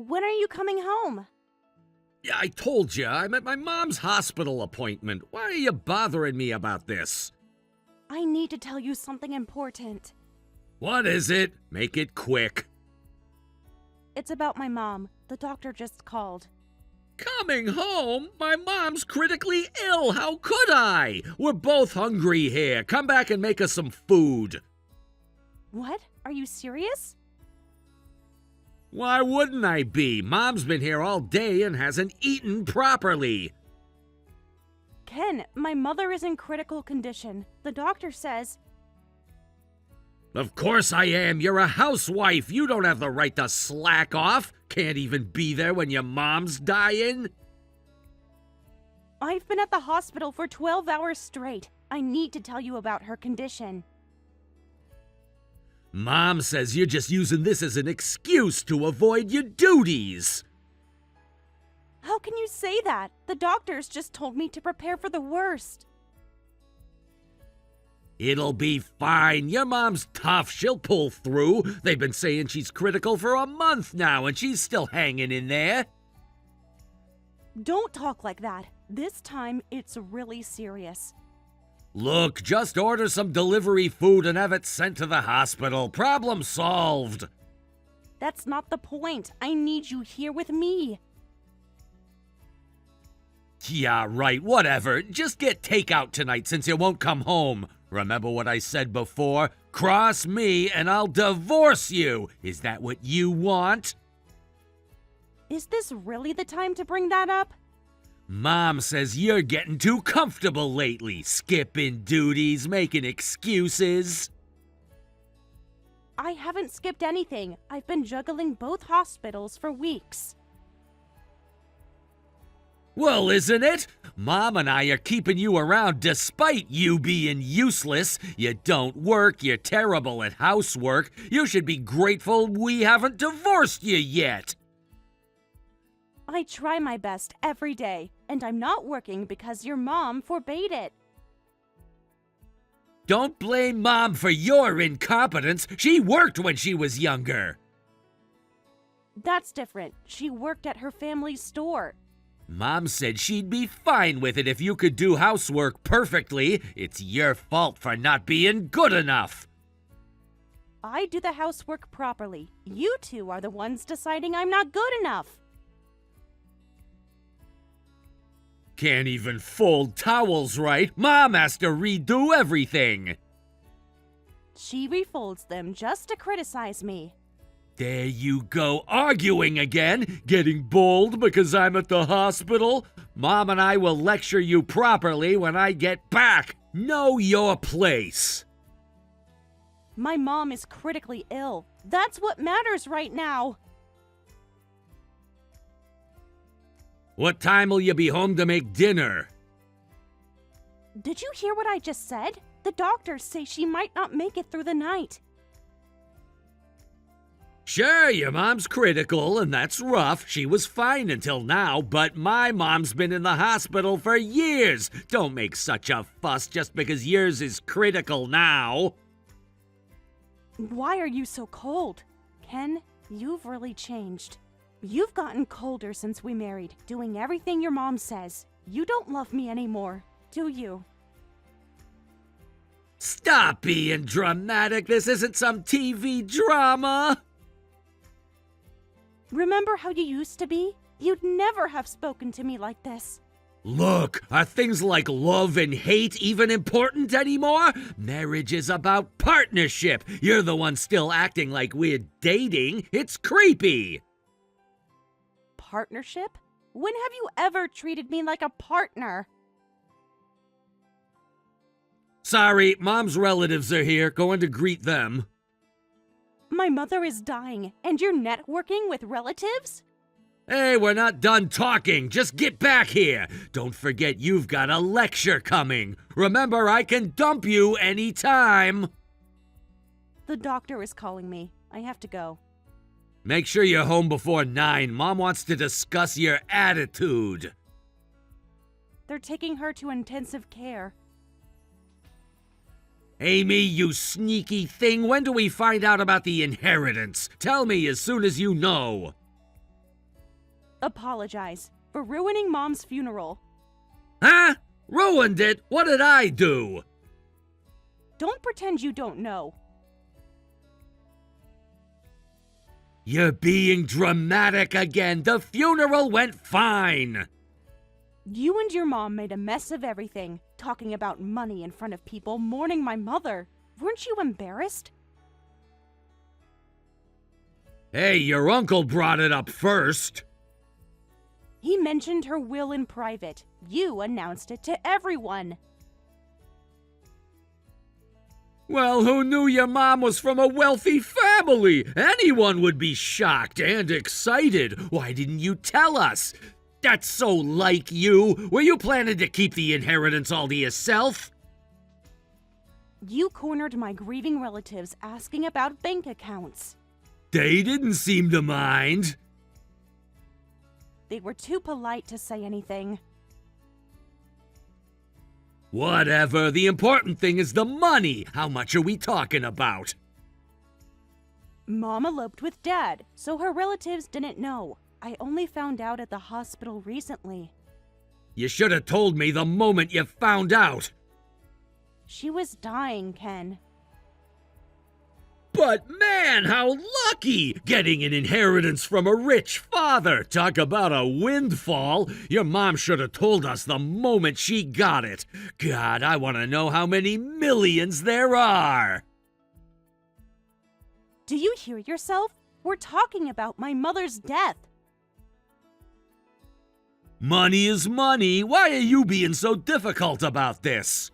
When are you coming home? Yeah, I told you, I'm at my mom's hospital appointment. Why are you bothering me about this? I need to tell you something important. What is it? Make it quick. It's about my mom. The doctor just called. Coming home? My mom's critically ill. How could I? We're both hungry here. Come back and make us some food. What? Are you serious? Why wouldn't I be? Mom's been here all day and hasn't eaten properly. Ken, my mother is in critical condition. The doctor says... Of course I am. You're a housewife. You don't have the right to slack off. Can't even be there when your mom's dying. I've been at the hospital for 12 hours straight. I need to tell you about her condition. Mom says you're just using this as an excuse to avoid your duties. How can you say that? The doctors just told me to prepare for the worst. It'll be fine. Your mom's tough. She'll pull through. They've been saying she's critical for a month now, and she's still hanging in there. Don't talk like that. This time, it's really serious. Look, just order some delivery food and have it sent to the hospital. Problem solved. That's not the point. I need you here with me. Yeah, right, whatever. Just get takeout tonight since you won't come home. Remember what I said before? Cross me and I'll divorce you. Is that what you want? Is this really the time to bring that up? Mom says you're getting too comfortable lately, skipping duties, making excuses. I haven't skipped anything. I've been juggling both hospitals for weeks. Well, isn't it? Mom and I are keeping you around despite you being useless. You don't work, you're terrible at housework. You should be grateful we haven't divorced you yet. I try my best every day, and I'm not working because your mom forbade it. Don't blame Mom for your incompetence. She worked when she was younger. That's different. She worked at her family's store. Mom said she'd be fine with it if you could do housework perfectly. It's your fault for not being good enough. I do the housework properly. You two are the ones deciding I'm not good enough. Can't even fold towels right. Mom has to redo everything. She refolds them just to criticize me. There you go, arguing again, getting bold because I'm at the hospital. Mom and I will lecture you properly when I get back. Know your place. My mom is critically ill. That's what matters right now. What time will you be home to make dinner? Did you hear what I just said? The doctors say she might not make it through the night. Sure, your mom's critical, and that's rough. She was fine until now, but my mom's been in the hospital for years. Don't make such a fuss just because yours is critical now. Why are you so cold? Ken, you've really changed. You've gotten colder since we married, doing everything your mom says. You don't love me anymore, do you? Stop being dramatic. This isn't some TV drama. Remember how you used to be? You'd never have spoken to me like this. Look, are things like love and hate even important anymore? Marriage is about partnership. You're the one still acting like we're dating. It's creepy. Partnership? When have you ever treated me like a partner? Sorry, Mom's relatives are here. Going to greet them. My mother is dying, and you're networking with relatives? Hey, we're not done talking. Just get back here. Don't forget you've got a lecture coming. Remember, I can dump you anytime. The doctor is calling me. I have to go. Make sure you're home before 9. Mom wants to discuss your attitude. They're taking her to intensive care. Amy, you sneaky thing, when do we find out about the inheritance? Tell me as soon as you know. Apologize for ruining Mom's funeral. Huh? Ruined it? What did I do? Don't pretend you don't know. You're being dramatic again. The funeral went fine. You and your mom made a mess of everything, talking about money in front of people, mourning my mother. Weren't you embarrassed? Hey, your uncle brought it up first. He mentioned her will in private. You announced it to everyone. Well, who knew your mom was from a wealthy family? Anyone would be shocked and excited. Why didn't you tell us? That's so like you. Were you planning to keep the inheritance all to yourself? You cornered my grieving relatives asking about bank accounts. They didn't seem to mind. They were too polite to say anything. Whatever, the important thing is the money. How much are we talking about? Mom eloped with Dad, so her relatives didn't know. I only found out at the hospital recently. You should have told me the moment you found out. She was dying, Ken. But man, how lucky! Getting an inheritance from a rich father. Talk about a windfall. Your mom should have told us the moment she got it. God, I want to know how many millions there are. Do you hear yourself? We're talking about my mother's death. Money is money. Why are you being so difficult about this?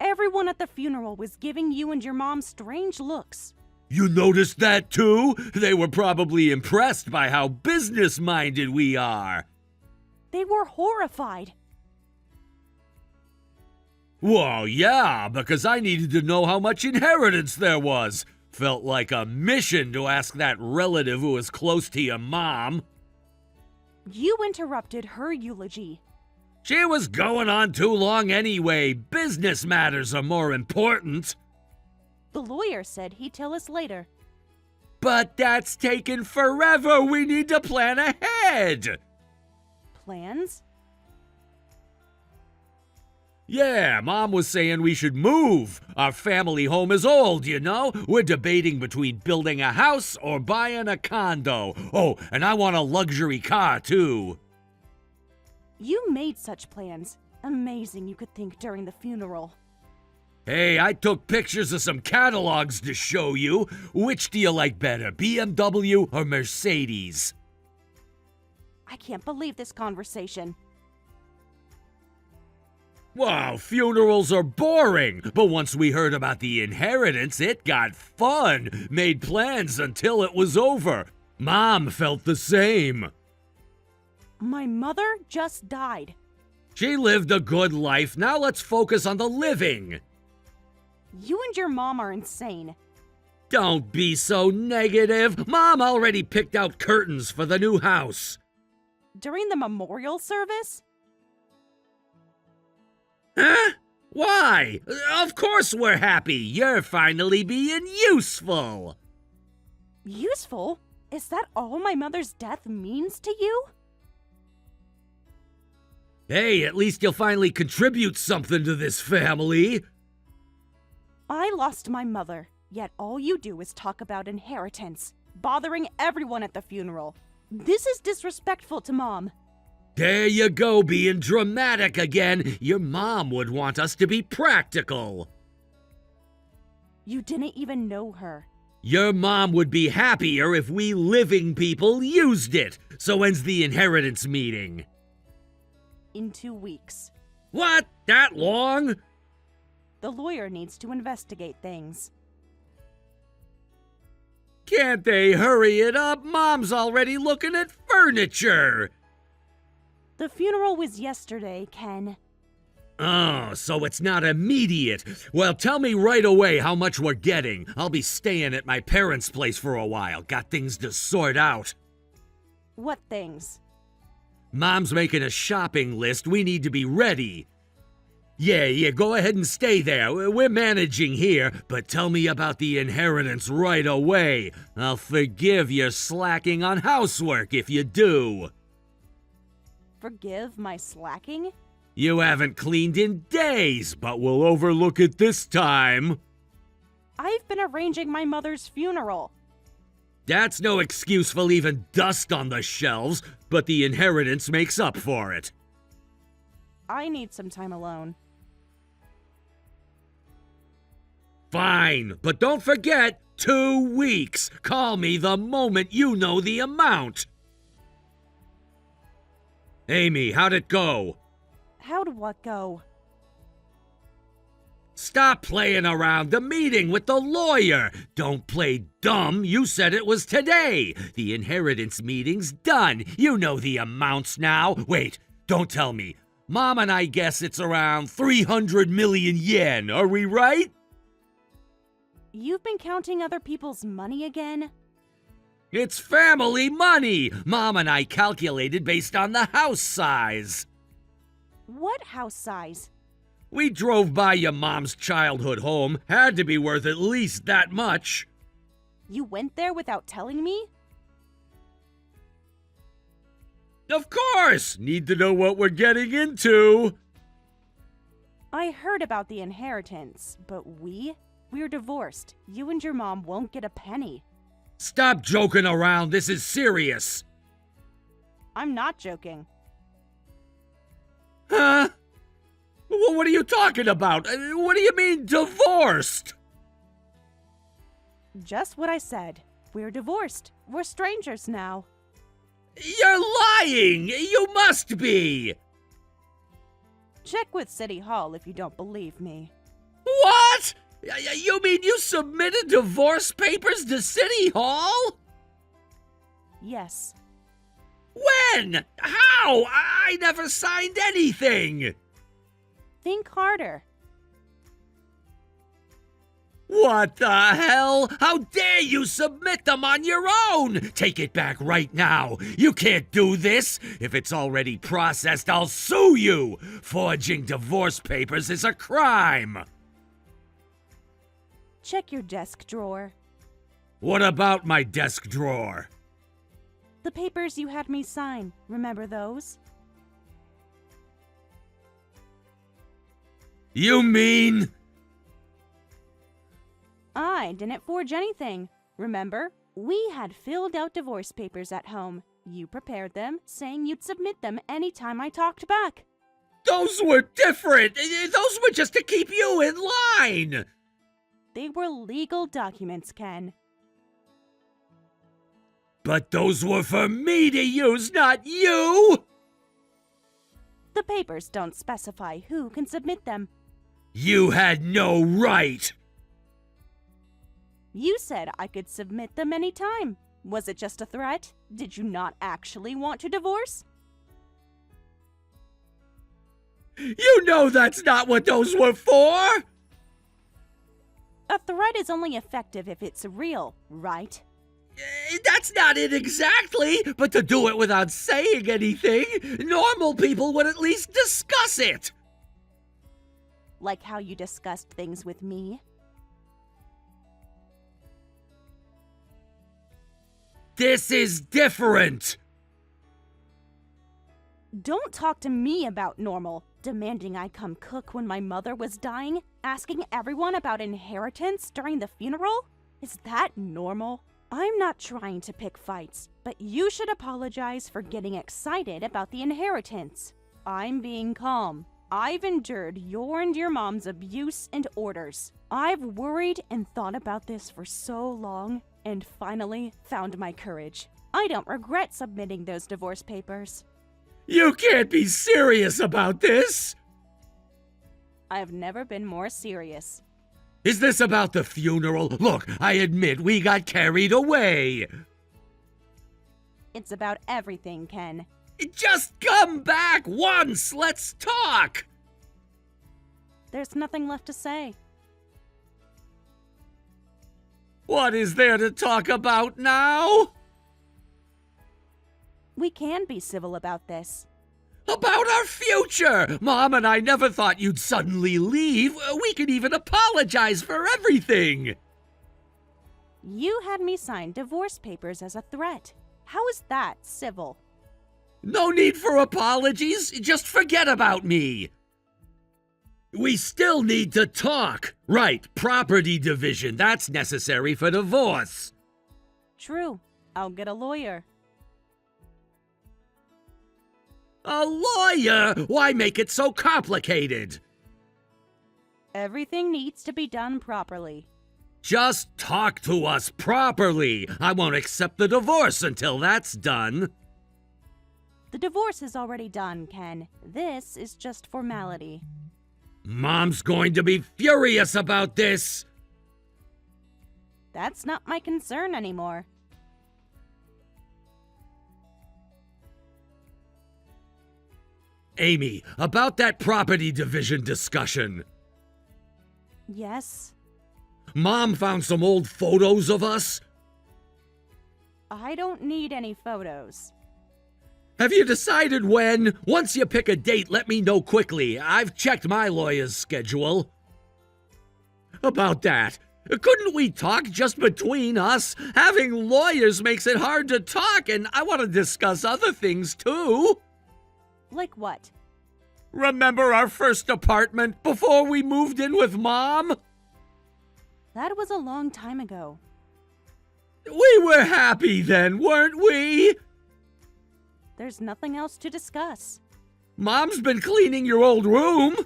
Everyone at the funeral was giving you and your mom strange looks. You noticed that too? They were probably impressed by how business-minded we are. They were horrified. Well, yeah, because I needed to know how much inheritance there was. Felt like a mission to ask that relative who was close to your mom. You interrupted her eulogy. She was going on too long anyway. Business matters are more important. The lawyer said he'd tell us later. But that's taken forever. We need to plan ahead. Plans? Yeah, Mom was saying we should move. Our family home is old, you know. We're debating between building a house or buying a condo. Oh, and I want a luxury car, too. You made such plans. Amazing you could think during the funeral. Hey, I took pictures of some catalogs to show you. Which do you like better, BMW or Mercedes? I can't believe this conversation. Wow, funerals are boring, but once we heard about the inheritance, it got fun. Made plans until it was over. Mom felt the same. My mother just died. She lived a good life. Now let's focus on the living. You and your mom are insane. Don't be so negative. Mom already picked out curtains for the new house. During the memorial service? Huh? Why? Of course we're happy. You're finally being useful. Useful? Is that all my mother's death means to you? Hey, at least you'll finally contribute something to this family. I lost my mother, yet all you do is talk about inheritance, bothering everyone at the funeral. This is disrespectful to Mom. There you go, being dramatic again. Your mom would want us to be practical. You didn't even know her. Your mom would be happier if we living people used it. So when's the inheritance meeting? In 2 weeks. What? That long? The lawyer needs to investigate things. Can't they hurry it up? Mom's already looking at furniture. The funeral was yesterday, Ken. Oh, so it's not immediate. Well, tell me right away how much we're getting. I'll be staying at my parents' place for a while. Got things to sort out. What things? Mom's making a shopping list. We need to be ready. Yeah, go ahead and stay there. We're managing here, but tell me about the inheritance right away. I'll forgive your slacking on housework if you do. Forgive my slacking? You haven't cleaned in days, but we'll overlook it this time. I've been arranging my mother's funeral. That's no excuse for leaving dust on the shelves, but the inheritance makes up for it. I need some time alone. Fine, but don't forget, 2 weeks. Call me the moment you know the amount. Amy, how'd it go? How'd what go? Stop playing around the meeting with the lawyer. Don't play dumb. You said it was today. The inheritance meeting's done. You know the amounts now. Wait, don't tell me. Mom and I guess it's around 300 million yen. Are we right? You've been counting other people's money again? It's family money. Mom and I calculated based on the house size. What house size? We drove by your mom's childhood home. Had to be worth at least that much. You went there without telling me? Of course! Need to know what we're getting into. I heard about the inheritance, but we're divorced. You and your mom won't get a penny. Stop joking around. This is serious. I'm not joking. Huh? Well, what are you talking about? What do you mean, divorced? Just what I said. We're divorced. We're strangers now. You're lying! You must be! Check with City Hall if you don't believe me. What? You mean you submitted divorce papers to City Hall? Yes. When? How? I never signed anything! Think harder. What the hell? How dare you submit them on your own? Take it back right now. You can't do this. If it's already processed, I'll sue you. Forging divorce papers is a crime. Check your desk drawer. What about my desk drawer? The papers you had me sign. Remember those? You mean... I didn't forge anything. Remember? We had filled out divorce papers at home. You prepared them, saying you'd submit them anytime I talked back. Those were different. Those were just to keep you in line. They were legal documents, Ken. But those were for me to use, not you! The papers don't specify who can submit them. You had no right! You said I could submit them anytime. Was it just a threat? Did you not actually want to divorce? You know that's not what those were for! A threat is only effective if it's real, right? That's not it exactly, but to do it without saying anything, normal people would at least discuss it. Like how you discussed things with me? This is different. Don't talk to me about normal. Demanding I come cook when my mother was dying? Asking everyone about inheritance during the funeral? Is that normal? I'm not trying to pick fights, but you should apologize for getting excited about the inheritance. I'm being calm. I've endured your and your mom's abuse and orders. I've worried and thought about this for so long, and finally found my courage. I don't regret submitting those divorce papers. You can't be serious about this! I've never been more serious. Is this about the funeral? Look, I admit we got carried away. It's about everything, Ken. Just come back once, let's talk! There's nothing left to say. What is there to talk about now? We can be civil about this. About our future! Mom and I never thought you'd suddenly leave. We could even apologize for everything. You had me sign divorce papers as a threat. How is that civil? No need for apologies. Just forget about me. We still need to talk. Right, property division. That's necessary for divorce. True. I'll get a lawyer. A lawyer? Why make it so complicated? Everything needs to be done properly. Just talk to us properly. I won't accept the divorce until that's done. The divorce is already done, Ken. This is just formality. Mom's going to be furious about this. That's not my concern anymore. Amy, about that property division discussion. Yes? Mom found some old photos of us. I don't need any photos. Have you decided when? Once you pick a date, let me know quickly. I've checked my lawyer's schedule. About that, couldn't we talk just between us? Having lawyers makes it hard to talk, and I want to discuss other things too. Like what? Remember our first apartment before we moved in with Mom? That was a long time ago. We were happy then, weren't we? There's nothing else to discuss. Mom's been cleaning your old room.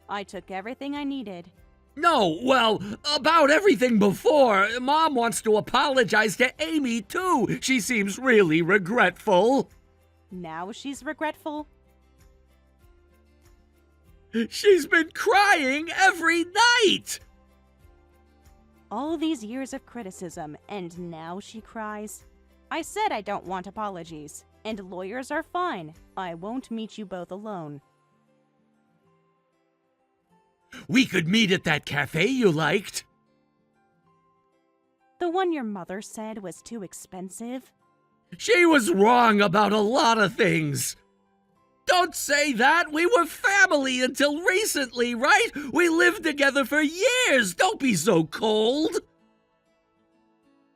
I took everything I needed. No, well, about everything before. Mom wants to apologize to Amy, too. She seems really regretful. Now she's regretful? She's been crying every night. All these years of criticism, and now she cries? I said I don't want apologies, and lawyers are fine. I won't meet you both alone. We could meet at that cafe you liked. The one your mother said was too expensive? She was wrong about a lot of things. Don't say that. We were family until recently, right? We lived together for years. Don't be so cold.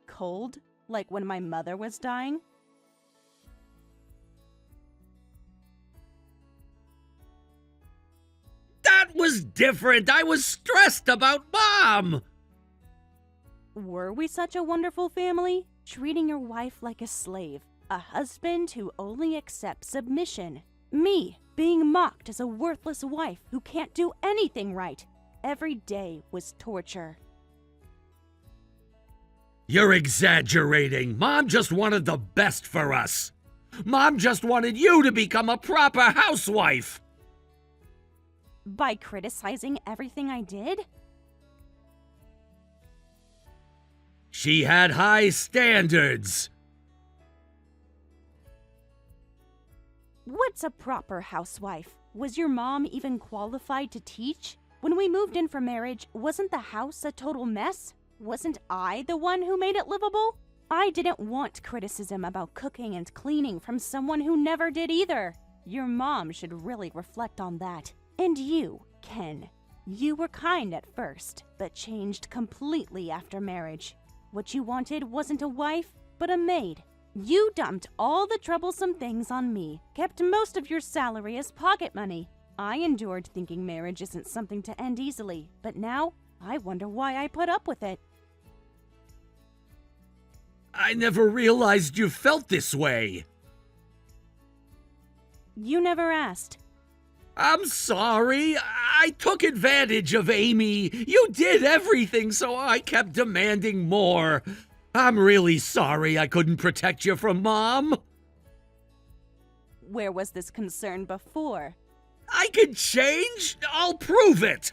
Cold? Like when my mother was dying? That was different. I was stressed about Mom. Were we such a wonderful family? Treating your wife like a slave. A husband who only accepts submission. Me, being mocked as a worthless wife who can't do anything right. Every day was torture. You're exaggerating. Mom just wanted the best for us. Mom just wanted you to become a proper housewife. By criticizing everything I did? She had high standards. What's a proper housewife? Was your mom even qualified to teach? When we moved in for marriage, wasn't the house a total mess? Wasn't I the one who made it livable? I didn't want criticism about cooking and cleaning from someone who never did either. Your mom should really reflect on that. And you, Ken, you were kind at first, but changed completely after marriage. What you wanted wasn't a wife, but a maid. You dumped all the troublesome things on me, kept most of your salary as pocket money. I endured thinking marriage isn't something to end easily, but now I wonder why I put up with it. I never realized you felt this way. You never asked. I'm sorry. I took advantage of Amy. You did everything, so I kept demanding more. I'm really sorry I couldn't protect you from Mom. Where was this concern before? I can change. I'll prove it.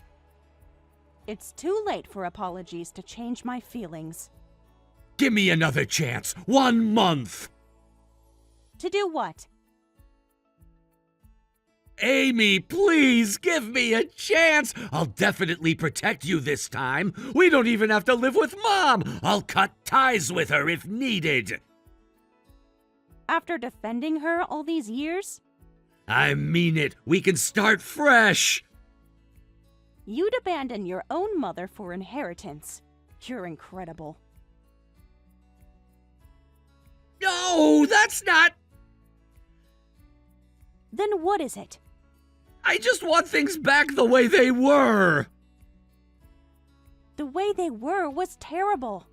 It's too late for apologies to change my feelings. Give me another chance. 1 month. To do what? Amy, please give me a chance. I'll definitely protect you this time. We don't even have to live with Mom. I'll cut ties with her if needed. After defending her all these years? I mean it. We can start fresh. You'd abandon your own mother for inheritance. You're incredible. No, that's not... Then what is it? I just want things back the way they were. The way they were was terrible.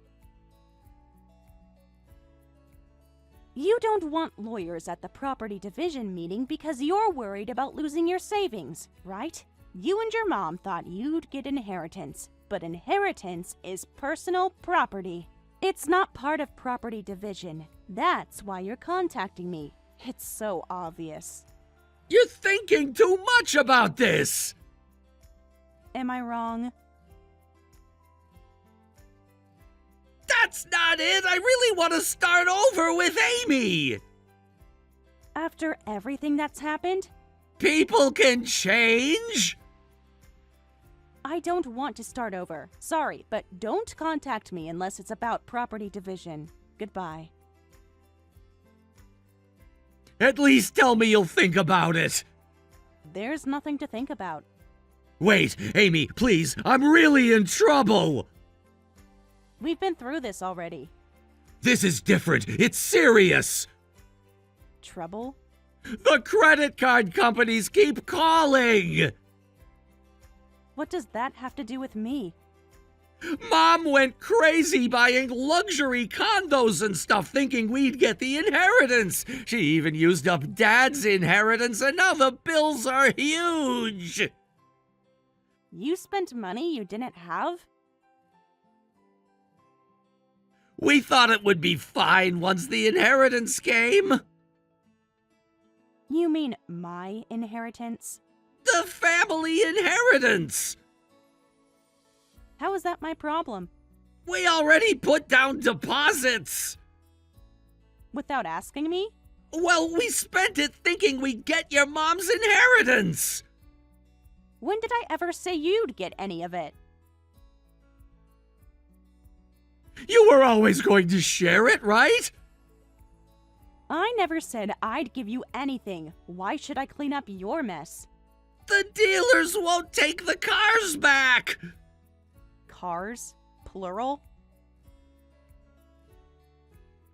You don't want lawyers at the property division meeting because you're worried about losing your savings, right? You and your mom thought you'd get inheritance, but inheritance is personal property. It's not part of property division. That's why you're contacting me. It's so obvious. You're thinking too much about this. Am I wrong? That's not it. I really want to start over with Amy. After everything that's happened, People can change. I don't want to start over. Sorry, but don't contact me unless it's about property division. Goodbye. At least tell me you'll think about it. There's nothing to think about. Wait, Amy, please. I'm really in trouble. We've been through this already. This is different. It's serious. Trouble? The credit card companies keep calling. What does that have to do with me? Mom went crazy buying luxury condos and stuff thinking we'd get the inheritance. She even used up Dad's inheritance and now the bills are huge. You spent money you didn't have? We thought it would be fine once the inheritance came. You mean my inheritance? The family inheritance. How is that my problem? We already put down deposits. Without asking me? Well, we spent it thinking we'd get your mom's inheritance. When did I ever say you'd get any of it? You were always going to share it, right? I never said I'd give you anything. Why should I clean up your mess? The dealers won't take the cars back. Cars? Plural?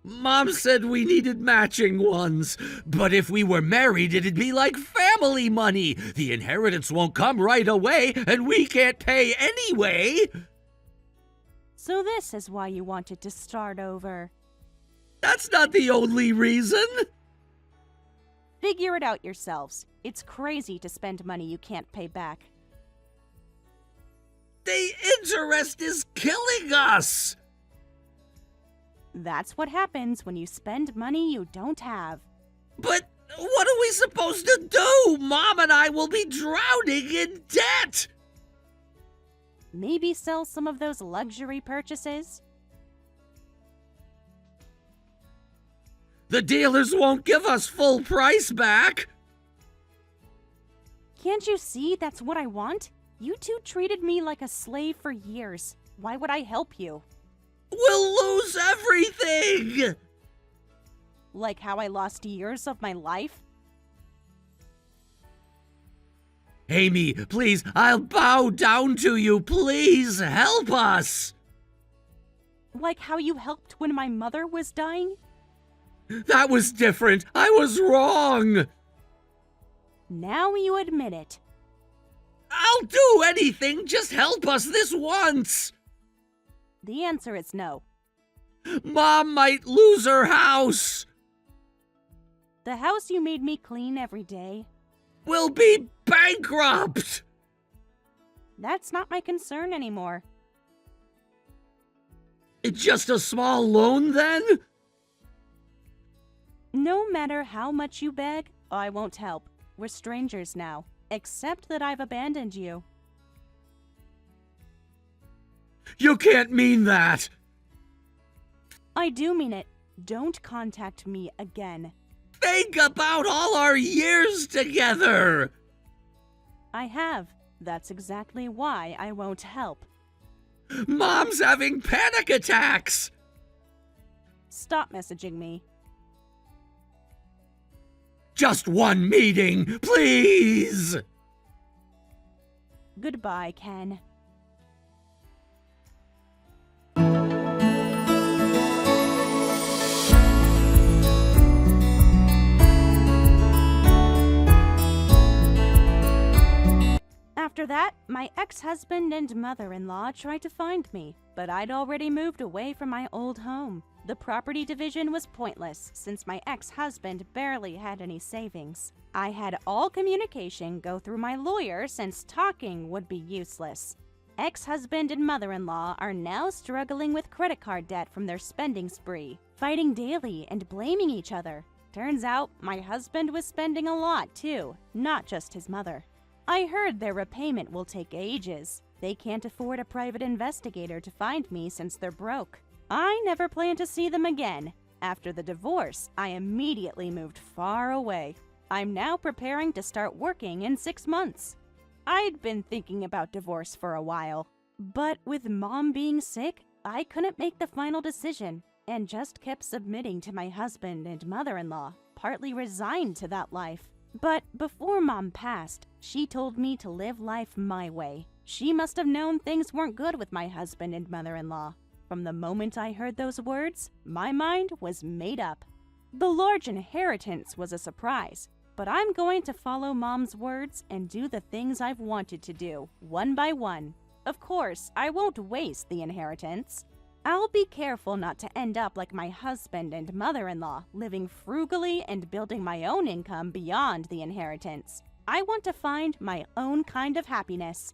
Mom said we needed matching ones, but if we were married, it'd be like family money. The inheritance won't come right away, and we can't pay anyway. So this is why you wanted to start over. That's not the only reason. Figure it out yourselves. It's crazy to spend money you can't pay back. The interest is killing us. That's what happens when you spend money you don't have. But what are we supposed to do? Mom and I will be drowning in debt. Maybe sell some of those luxury purchases? The dealers won't give us full price back. Can't you see that's what I want? You two treated me like a slave for years. Why would I help you? We'll lose everything. Like how I lost years of my life? Amy, please, I'll bow down to you. Please help us. Like how you helped when my mother was dying? That was different. I was wrong. Now you admit it. I'll do anything. Just help us this once. The answer is no. Mom might lose her house. The house you made me clean every day, We'll be bankrupt. that's not my concern anymore. It's just a small loan then? No matter how much you beg, I won't help. We're strangers now, except that I've abandoned you. You can't mean that. I do mean it. Don't contact me again. Think about all our years together. I have. That's exactly why I won't help. Mom's having panic attacks. Stop messaging me. Just one meeting, please! Goodbye, Ken. After that, my ex-husband and mother-in-law tried to find me, but I'd already moved away from my old home. The property division was pointless since my ex-husband barely had any savings. I had all communication go through my lawyer since talking would be useless. Ex-husband and mother-in-law are now struggling with credit card debt from their spending spree, fighting daily and blaming each other. Turns out my husband was spending a lot too, not just his mother. I heard their repayment will take ages. They can't afford a private investigator to find me since they're broke. I never plan to see them again. After the divorce, I immediately moved far away. I'm now preparing to start working in 6 months. I'd been thinking about divorce for a while, but with Mom being sick, I couldn't make the final decision and just kept submitting to my husband and mother-in-law, partly resigned to that life. But before Mom passed, she told me to live life my way. She must have known things weren't good with my husband and mother-in-law. From the moment I heard those words, my mind was made up. The large inheritance was a surprise, but I'm going to follow Mom's words and do the things I've wanted to do, one by one. Of course, I won't waste the inheritance. I'll be careful not to end up like my husband and mother-in-law, living frugally and building my own income beyond the inheritance. I want to find my own kind of happiness.